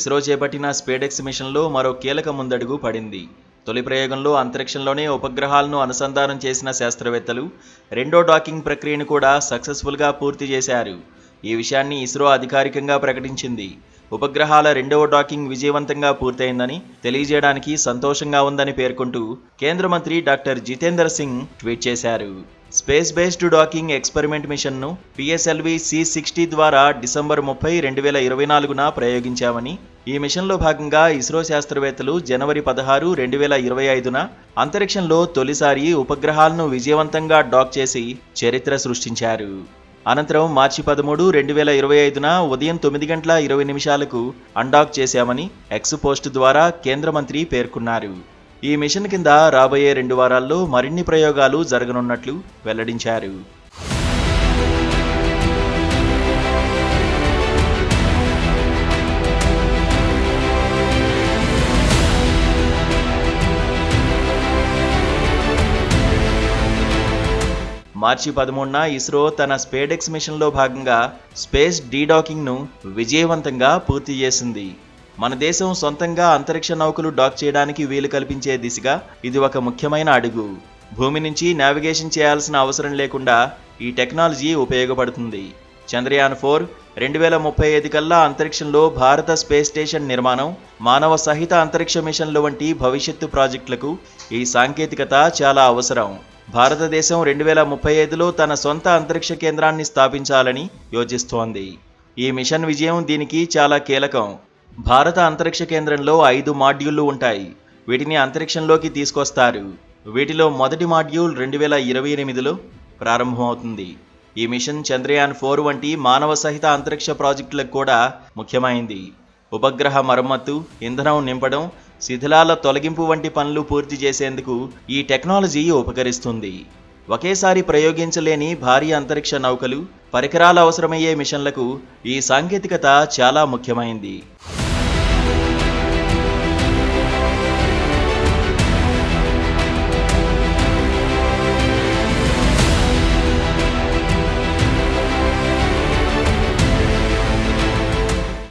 ఇస్రో చేపట్టిన స్పేడెక్స్ మిషన్లో మరో కీలక ముందడుగు పడింది. తొలి ప్రయోగంలో అంతరిక్షంలోనే ఉపగ్రహాలను అనుసంధానం చేసిన శాస్త్రవేత్తలు రెండో డాకింగ్ ప్రక్రియను కూడా సక్సెస్ఫుల్గా పూర్తి చేశారు. ఈ విషయాన్ని ఇస్రో అధికారికంగా ప్రకటించింది. ఉపగ్రహాల రెండవ డాకింగ్ విజయవంతంగా పూర్తయిందని తెలియజేయడానికి సంతోషంగా ఉందని పేర్కొంటూ కేంద్ర మంత్రి డాక్టర్ జితేంద్ర సింగ్ ట్వీట్ చేశారు. స్పేస్ బేస్డ్ డాకింగ్ ఎక్స్పెరిమెంట్ మిషన్ను పిఎస్ఎల్వి C-60 ద్వారా డిసెంబర్ 30, 2024న ప్రయోగించామని, ఈ మిషన్లో భాగంగా ఇస్రో శాస్త్రవేత్తలు జనవరి 16, 2025న అంతరిక్షంలో తొలిసారి ఉపగ్రహాలను విజయవంతంగా డాక్ చేసి చరిత్ర సృష్టించారు. అనంతరం మార్చి 13, 2025న ఉదయం 9:20 అన్డాక్ చేశామని ఎక్స్ పోస్ట్ ద్వారా కేంద్ర మంత్రి పేర్కొన్నారు. ఈ మిషన్ కింద రాబోయే 2 వారాల్లో మరిన్ని ప్రయోగాలు జరగనున్నట్లు వెల్లడించారు. మార్చి 13న ఇస్రో తన స్పేడెక్స్ మిషన్లో భాగంగా స్పేస్ డీడాకింగ్ను విజయవంతంగా పూర్తి చేసింది. మన దేశం సొంతంగా అంతరిక్ష నౌకలు డాక్ చేయడానికి వీలు కల్పించే దిశగా ఇది ఒక ముఖ్యమైన అడుగు. భూమి నుంచి నావిగేషన్ చేయాల్సిన అవసరం లేకుండా ఈ టెక్నాలజీ ఉపయోగపడుతుంది. చంద్రయాన్-4 2035 కల్లా అంతరిక్షంలో భారత స్పేస్ స్టేషన్ నిర్మాణం, మానవ సహిత అంతరిక్ష మిషన్లు వంటి భవిష్యత్తు ప్రాజెక్టులకు ఈ సాంకేతికత చాలా అవసరం. భారతదేశం 2035లో తన సొంత అంతరిక్ష కేంద్రాన్ని స్థాపించాలని యోచిస్తోంది. ఈ మిషన్ విజయం దీనికి చాలా కీలకం. భారత అంతరిక్ష కేంద్రంలో 5 మాడ్యూళ్లు ఉంటాయి. వీటిని అంతరిక్షంలోకి తీసుకొస్తారు. వీటిలో మొదటి మాడ్యూల్ 2028లో ప్రారంభమవుతుంది. ఈ మిషన్ చంద్రయాన్-4 వంటి మానవ సహిత అంతరిక్ష ప్రాజెక్టులకు కూడా ముఖ్యమైంది. ఉపగ్రహ మరమ్మతు, ఇంధనం నింపడం, శిథిలాల తొలగింపు వంటి పనులు పూర్తి చేసేందుకు ఈ టెక్నాలజీ ఉపకరిస్తుంది. ఒకేసారి ప్రయోగించలేని భారీ అంతరిక్ష నౌకలు, పరికరాలు అవసరమయ్యే మిషన్లకు ఈ సాంకేతికత చాలా ముఖ్యమైంది.